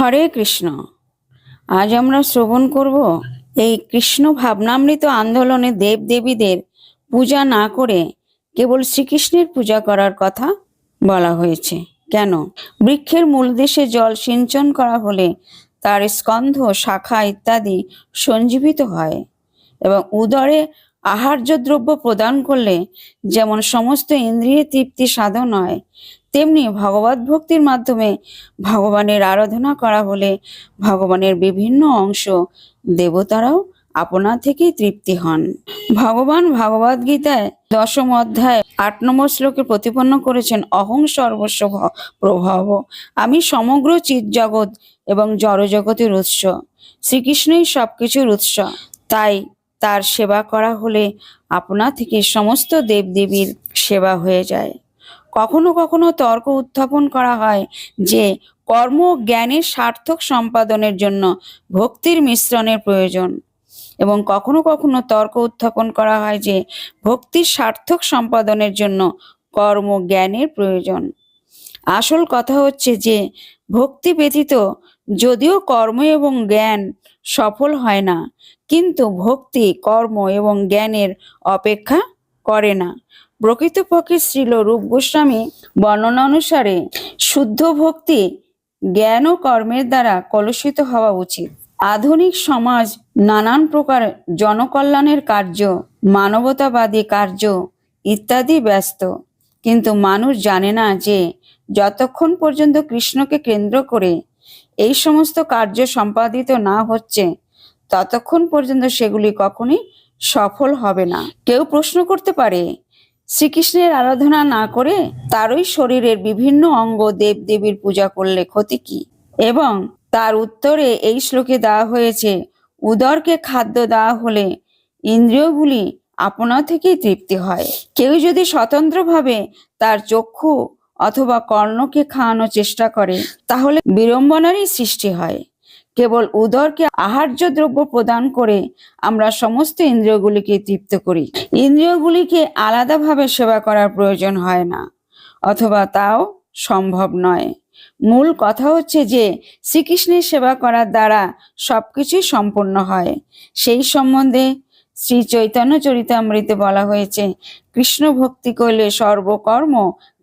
হরে কৃষ্ণ। আজ আমরা শ্রবণ করব এই কৃষ্ণ ভাবনামৃত আন্দোলনে দেব দেবীদের পূজা না করে কেবল শ্রীকৃষ্ণের পূজা করার কথা বলা হয়েছে। কেন? বৃক্ষের মূলদেশে জল সিঞ্চন করা হলে তার স্কন্ধ, শাখা ইত্যাদি সঞ্জীবিত হয় এবং উদরে আহার্য দ্রব্য প্রদান করলে যেমন সমস্ত ইন্দ্রিয় তৃপ্তি সাধন হয়, তেমনি ভগবত ভক্তির মাধ্যমে ভগবানের আরাধনা করা হলে ভগবানের বিভিন্ন অংশ দেবতারাও আপনা থেকেই তৃপ্তি হন। ভগবান ভগবদ গীতায় 10ম অধ্যায় 8 নম্বর শ্লোকে প্রতিপন্ন করেছেন, অহং সর্বস্ব প্রভব, আমি সমগ্র চিৎ জগৎ এবং জড়জগতের উৎস। শ্রীকৃষ্ণই সবকিছুর উৎস, তাই তার সেবা করা হলে আপনা থেকে সমস্ত দেবদেবীর সেবা হয়ে যায়। কখনো কখনো তর্ক উত্থাপন করা হয় যে কর্ম জ্ঞানের সার্থক সম্পাদনের জন্য ভক্তির মিশ্রণের প্রয়োজন, এবং কখনো কখনো তর্ক উত্থাপন করা হয় যে ভক্তির সার্থক সম্পাদনের জন্য কর্ম জ্ঞানের প্রয়োজন। আসল কথা হচ্ছে যে ভক্তি ব্যতীত যদিও কর্ম এবং জ্ঞান সফল হয় না, কিন্তু ভক্তি কর্ম এবং জ্ঞানের অপেক্ষা করে না। প্রকৃতপক্ষে শ্রীল রূপ গোস্বামী বর্ণনা অনুসারে শুদ্ধ ভক্তি জ্ঞান ও কর্মের দ্বারা কলুষিত হওয়া উচিত। আধুনিক সমাজ নানান প্রকার জনকল্যাণের কার্য, মানবতাবাদী কার্য ইত্যাদি ব্যস্ত, কিন্তু মানুষ জানে না যে যতক্ষণ পর্যন্ত কৃষ্ণকে কেন্দ্র করে এই সমস্ত কার্য সম্পাদিত না হচ্ছে ততক্ষণ পর্যন্ত সেগুলি কখনোই সফল হবে না। কেউ প্রশ্ন করতে পারে, শ্রীকৃষ্ণের আরাধনা না করে তারই শরীরের বিভিন্ন অঙ্গ দেব দেবীর পূজা করলে ক্ষতি কি? এবং তার উত্তরে এই শ্লোকে দেওয়া হয়েছে, উদরকে খাদ্য দেওয়া হলে ইন্দ্রিয়গুলি আপনা থেকেই তৃপ্তি হয়। কেউ যদি স্বতন্ত্রভাবে তার চক্ষু অথবা কর্ণকে খাওয়ানোর চেষ্টা করে তাহলে বিড়ম্বনারই সৃষ্টি হয়। কেবল উদরকে আহার্য দ্রব্য প্রদান করে আমরা সমস্ত ইন্দ্রিয়গুলিকে তৃপ্ত করি। ইন্দ্রিয়গুলিকে আলাদাভাবে সেবা করার প্রয়োজন হয় না, অথবা তাও সম্ভব নয়। মূল কথা হচ্ছে যে শ্রীকৃষ্ণের সেবা করার দ্বারা সবকিছুই সম্পূর্ণ হয়। সেই সম্বন্ধে শ্রী চৈতন্য চরিতামৃতে বলা হয়েছে, কৃষ্ণ ভক্তি করলে সর্বকর্ম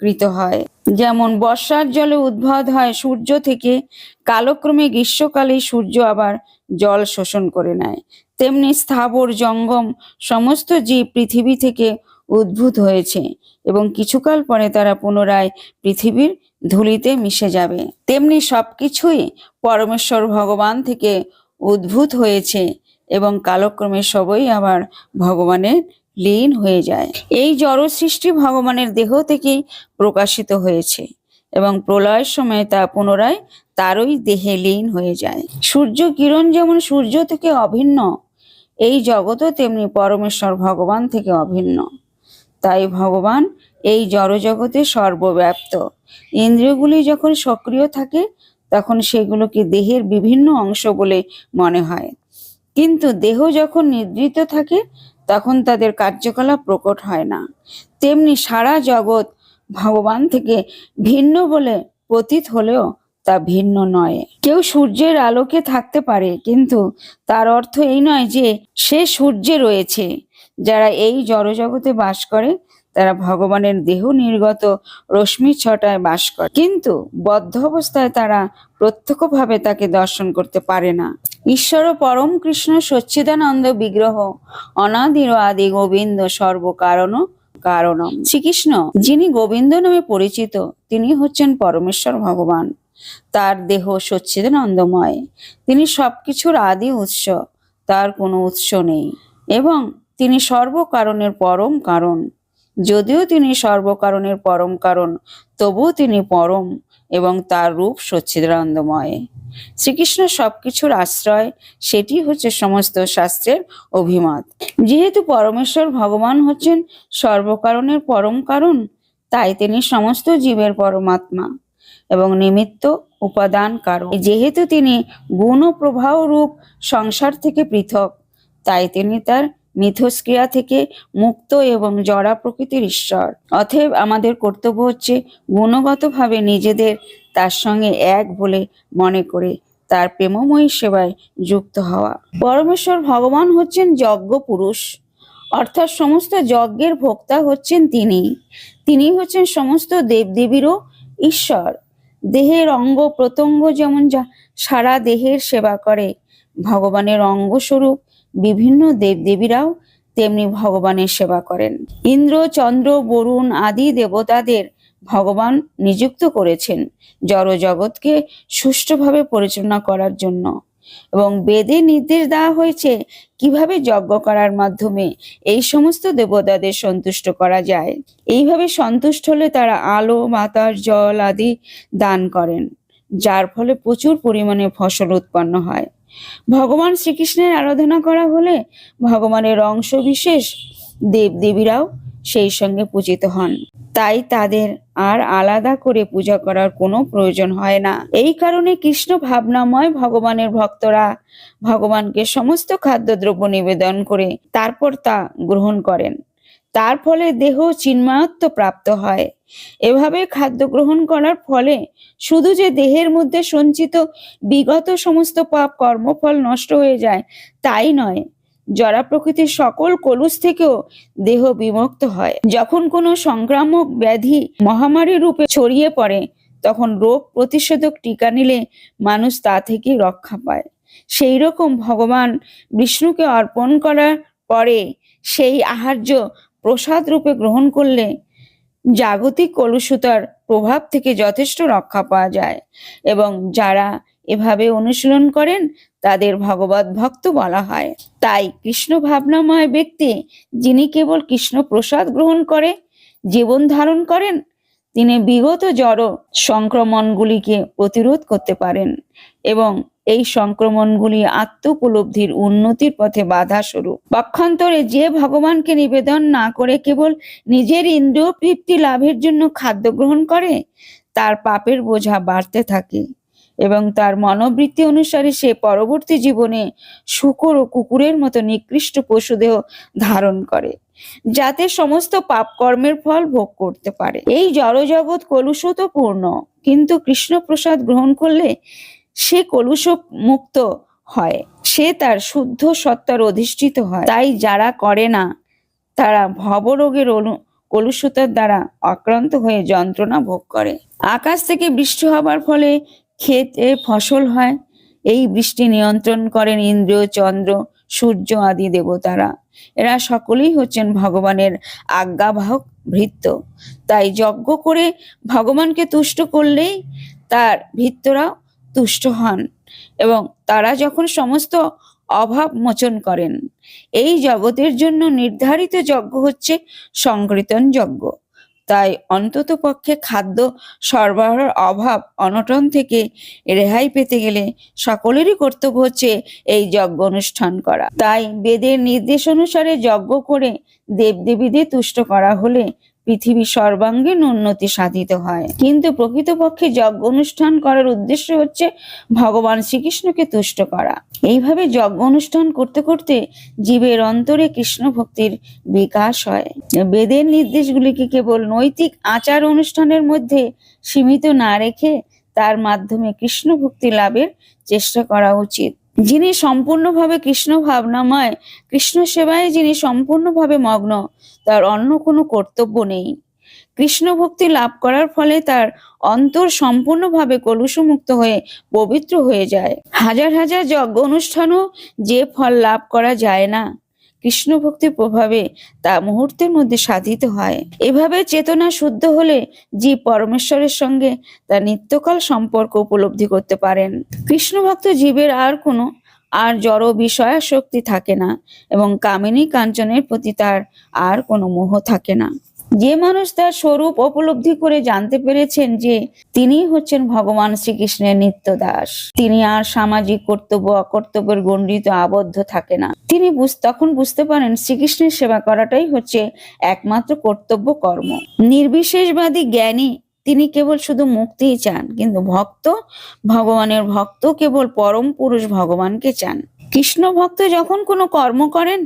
কৃত হয়। যেমন বর্ষার জলে উদ্ভব হয় সূর্য থেকে, কালক্রমে গ্রীষ্মকালে সূর্য আবার জল শোষণ করে নেয়, তেমনি স্থাবর জঙ্গম সমস্ত জীব পৃথিবী থেকে উদ্ভূত হয়েছে এবং কিছুকাল পরে তারা পুনরায় পৃথিবীর ধূলিতে মিশে যাবে। তেমনি সবকিছুই পরমেশ্বর ভগবান থেকে উদ্ভূত হয়েছে এবং কালক্রমে সবই আবার ভগবানের লীন হয়ে যায়। এই জড় সৃষ্টি ভগবানের দেহ থেকেই প্রকাশিত হয়েছে এবং প্রলয়ের সময় তা পুনরায় তারই দেহে লীন হয়ে যায়। সূর্য কিরণ যেমন সূর্য থেকে অভিন্ন, এই জগৎও তেমনি পরমেশ্বর ভগবান থেকে অভিন্ন। তাই ভগবান এই জড়জগতে সর্বব্যাপ্ত। ইন্দ্রিয়গুলি যখন সক্রিয় থাকে তখন সেগুলোকে দেহের বিভিন্ন অংশ বলে মনে হয়, কিন্তু দেহ যখন নিদ্রিত থাকে তখন তাদের কার্যকলাপ প্রকট হয় না। তেমনি সারা জগৎ ভগবান থেকে ভিন্ন বলে প্রতীত হলেও তা ভিন্ন নয়। কেউ সূর্যের আলোকে থাকতে পারে, কিন্তু তার অর্থ এই নয় যে সে সূর্যে রয়েছে। যারা এই জড়জগতে বাস করে তারা ভগবানের দেহ নির্গত রশ্মি ছটায় বাস করে, কিন্তু বদ্ধ অবস্থায় তারা প্রত্যক্ষভাবে তাকে দর্শন করতে পারে না। ঈশ্বর পরম কৃষ্ণ সচ্চিদানন্দ বিগ্রহ অনাদির আদি গোবিন্দ সর্বকারণ কারণম। শ্রীকৃষ্ণ যিনি গোবিন্দ নামে পরিচিত, তিনি হচ্ছেন পরমেশ্বর ভগবান। তার দেহ সচ্চিদানন্দময়, তিনি সবকিছুর আদি উৎস, তার কোনো উৎস নেই এবং তিনি সর্বকারণের পরম কারণ। যদিও তিনি সর্বকারণের পরম কারণ, তবুও তিনি পরম এবং তার রূপ সচ্চিদানন্দময়। শ্রীকৃষ্ণ সবকিছুর আশ্রয়, সেটি হচ্ছে সমস্ত শাস্ত্রের অভিমত। যেহেতু পরমেশ্বর ভগবান হচ্ছেন সর্বকারণের পরম কারণ, তাই তিনি সমস্ত জীবের পরমাত্মা এবং নিমিত্ত উপাদান কারণ। যেহেতু তিনি গুণ ও প্রবাহ রূপ সংসার থেকে পৃথক, তাই তিনি তার মিথস্ক্রিয়া থেকে মুক্ত এবং জড়া প্রকৃতির ঈশ্বর। অতএব আমাদের কর্তব্য হচ্ছে গুণগতভাবে নিজেদের তার সঙ্গে এক বলে মনে করে তার প্রেমময়ী সেবায় যুক্ত হওয়া। পরমেশ্বর ভগবান হচ্ছেন যজ্ঞ পুরুষ, অর্থাৎ সমস্ত যজ্ঞের ভোক্তা হচ্ছেন তিনি হচ্ছেন সমস্ত দেবদেবীরও ঈশ্বর। দেহের অঙ্গ প্রত্যঙ্গ যেমন সারা দেহের সেবা করে, ভগবানের অঙ্গস্বরূপ বিভিন্ন দেবদেবীরাও তেমনি ভগবানের সেবা করেন। ইন্দ্র, চন্দ্র, বরুণ আদি দেবতাদের ভগবান নিযুক্ত করেছেন জড় জগৎকে সুষ্ঠুভাবে পরিচালনা করার জন্য, এবং বেদে নির্দেশ দেওয়া হয়েছে কিভাবে যজ্ঞ করার মাধ্যমে এই সমস্ত দেবতাদের সন্তুষ্ট করা যায়। এইভাবে সন্তুষ্ট হলে তারা আলো, বাতাস, জল আদি দান করেন, যার ফলে প্রচুর পরিমাণে ফসল উৎপন্ন হয়। ভগবান শ্রীকৃষ্ণের আরাধনা করা হলে ভগবানের অংশ বিশেষ দেবদেবীরাও সেই সঙ্গে পূজিত হন, তাই তাদের আর আলাদা করে পূজা করার কোনো প্রয়োজন হয় না। এই কারণে কৃষ্ণ ভাবনাময় ভগবানের ভক্তরা ভগবানকে সমস্ত খাদ্যদ্রব্য নিবেদন করে তারপর তা গ্রহণ করেন, তার ফলে দেহ চিন্ময়ত্ব প্রাপ্ত হয়। এভাবে খাদ্য গ্রহণ করার ফলে শুধু যে দেহের মধ্যে সঞ্চিত বিগত সমস্ত পাপ কর্মফল নষ্ট হয়ে যায় তাই নয়, জড়া প্রকৃতির সকল কলুষ থেকেও দেহ বিমুক্ত হয়। যখন কোনো সংক্রামক ব্যাধি মহামারী রূপে ছড়িয়ে পড়ে, তখন রোগ প্রতিষেধক টিকা নিলে মানুষ তা থেকে রক্ষা পায়। সেই রকম ভগবান বিষ্ণুকে অর্পণ করার পরে সেই আহার্য প্রসাদ রূপে গ্রহণ করলে জাগতিক কলুষতার প্রভাব থেকে যথেষ্ট রক্ষা পাওয়া যায়, এবং যারা এভাবে অনুশীলন করেন তাদের ভগবত ভক্ত বলা হয়। তাই কৃষ্ণ ভাবনাময় ব্যক্তি যিনি কেবল কৃষ্ণ প্রসাদ গ্রহণ করে জীবন ধারণ করেন, তিনি বিগত জড় সংক্রমণগুলিকে প্রতিরোধ করতে পারেন, এবং এই সংক্রমণগুলি আত্মোপলব্ধির উন্নতির পথে বাধা স্বরূপ। পক্ষান্তরে যে ভগবানকে নিবেদন না করে কেবল নিজের ইন্দ্রিয় তৃপ্তি লাভের জন্য খাদ্য গ্রহণ করে, তার পাপের বোঝা বাড়তে থাকে, এবং তার মনোবৃত্তি অনুসারে সে পরবর্তী জীবনে শূকর ও কুকুরের মতো নিকৃষ্ট পশুদেহ ধারণ করে, যাতে সমস্ত পাপ কর্মের ফল ভোগ করতে পারে। এই জড়জগৎ কলুষিতপূর্ণ, কিন্তু কৃষ্ণ প্রসাদ গ্রহণ করলে সে কলুষ মুক্ত হয়, সে তার শুদ্ধ সত্তার অধিষ্ঠিত হয়। তাই যারা করে না তারা ভবরোগের কলুষতার দ্বারা আক্রান্ত হয়ে যন্ত্রণা ভোগ করে। আকাশ থেকে বৃষ্টি হবার ফলে ক্ষেতে ফসল হয়। এই বৃষ্টি নিয়ন্ত্রণ করেন ইন্দ্র, চন্দ্র, সূর্য আদি দেবতারা। এরা সকলেই হচ্ছেন ভগবানের আজ্ঞাবাহক ভৃত্য। তাই যজ্ঞ করে ভগবানকে তুষ্ট করলেই তার ভৃত্যরা তুষ্ট হন, এবং তারা যখন সমস্ত অভাব মোচন করেন। এই জগতের জন্য নির্ধারিত যজ্ঞ হচ্ছে সংকীর্তন যজ্ঞ। তাই অন্তত পক্ষে খাদ্য সরবরাহের অভাব অনটন থেকে রেহাই পেতে গেলে সকলেরই কর্তব্য হচ্ছে এই যজ্ঞ অনুষ্ঠান করা। তাই বেদের নির্দেশ অনুসারে যজ্ঞ করে দেবদেবীদের তুষ্ট করা হলে পৃথিবী সর্বাঙ্গীন উন্নতি সাধিত হয়। কিন্তু প্রকৃতপক্ষে যজ্ঞ অনুষ্ঠান করার উদ্দেশ্য হচ্ছে ভগবান শ্রীকৃষ্ণকে তুষ্ট করা। এইভাবে যজ্ঞ অনুষ্ঠান করতে করতে জীবের অন্তরে কৃষ্ণ ভক্তির বিকাশ হয়। বেদের নির্দেশগুলিকে কেবল নৈতিক আচার অনুষ্ঠানের মধ্যে সীমিত না রেখে তার মাধ্যমে কৃষ্ণ ভক্তি লাভের চেষ্টা করা উচিত। যিনি সম্পূর্ণভাবে কৃষ্ণ ভাবনাময়, কৃষ্ণ সেবায় যিনি সম্পূর্ণভাবে মগ্ন, তার অন্য কোনো কর্তব্য নেই। কৃষ্ণ ভক্তি লাভ করার ফলে তার অন্তর সম্পূর্ণভাবে কলুষমুক্ত হয়ে পবিত্র হয়ে যায়। হাজার হাজার যজ্ঞ অনুষ্ঠানও যে ফল লাভ করা যায় না, কৃষ্ণ ভক্তির প্রভাবে তা মুহূর্তের মধ্যে সাধিত হয়। এভাবে চেতনা শুদ্ধ হলে জীব পরমেশ্বরের সঙ্গে তার নিত্যকাল সম্পর্ক উপলব্ধি করতে পারেন। কৃষ্ণ ভক্ত জীবের আর জড় বিষয়াসক্তি থাকে না, এবং কামিনী কাঞ্চনের প্রতি তার আর কোনো মোহ থাকে না। যে মানুষ তার স্বরূপ উপলব্ধি করে জানতে পেরেছেন যে তিনি হচ্ছেন ভগবান শ্রীকৃষ্ণের নিত্য দাস, তিনি আর সামাজিক কর্তব্য অকর্তব্যের গণ্ডিতে আবদ্ধ থাকে না। তিনি তখন বুঝতে পারেন শ্রীকৃষ্ণের সেবা করাটাই হচ্ছে একমাত্র কর্তব্য কর্ম। নির্বিশেষবাদী জ্ঞানী তিনি কেবল শুধু মুক্তিই চান, কিন্তু ভগবানের ভক্ত কেবল পরম পুরুষ ভগবানকে চান। কৃষ্ণ ভক্ত যখন কোনো কর্ম করেন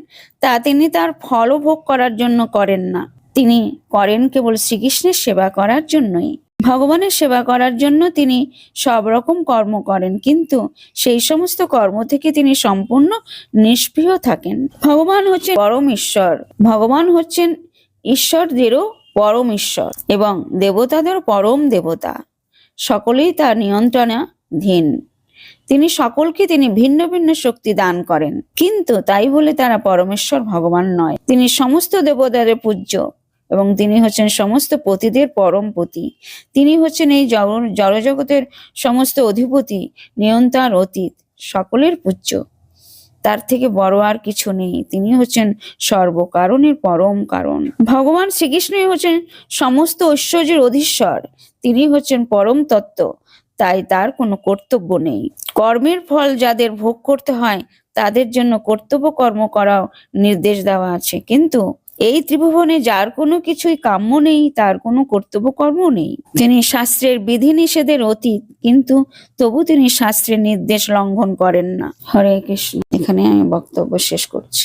তা তিনি তার ফল ভোগ করার জন্য করেন না, তিনি করেন কেবল শ্রীকৃষ্ণের সেবা করার জন্যই। ভগবানের সেবা করার জন্য তিনি সব রকম কর্ম করেন, কিন্তু সেই সমস্ত কর্ম থেকে তিনি সম্পূর্ণ নিষ্ক্রিয় থাকেন। ভগবান হচ্ছেন পরম ঈশ্বর, ভগবান হচ্ছেন ঈশ্বরদেরও পরম ঈশ্বর এবং দেবতাদের পরম দেবতা। সকলেই তার নিয়ন্ত্রণাধীন। তিনি সকলকে ভিন্ন ভিন্ন শক্তি দান করেন, কিন্তু তাই বলে তারা পরমেশ্বর ভগবান নয়। তিনি সমস্ত দেবতাদের পূজ্য এবং তিনি হচ্ছেন সমস্ত পতিদের পরম পতি। তিনি হচ্ছেন এই জড়জগতের সমস্ত অধিপতি, নিয়ন্তার অতীত, সকলের পূজ্য। তার থেকে বড় আর কিছু নেই। তিনি হচ্ছেন সর্বকারণের পরম কারণ। ভগবান শ্রীকৃষ্ণই হচ্ছেন সমস্ত ঐশ্বর্যের অধীশ্বর। তিনি হচ্ছেন পরম তত্ত্ব, তাই তার কোনো কর্তব্য নেই। কর্মের ফল যাদের ভোগ করতে হয় তাদের জন্য কর্তব্য কর্ম করাও নির্দেশ দেওয়া আছে, কিন্তু এই ত্রিভুবনে যার কোনো কিছুই কাম্য নেই তার কোনো কর্তব্য কর্ম নেই। তিনি শাস্ত্রের বিধি নিষেধের অতীত, কিন্তু তবু তিনি শাস্ত্রের নির্দেশ লঙ্ঘন করেন না। হরে কৃষ্ণ। এখানে আমি বক্তব্য শেষ করছি।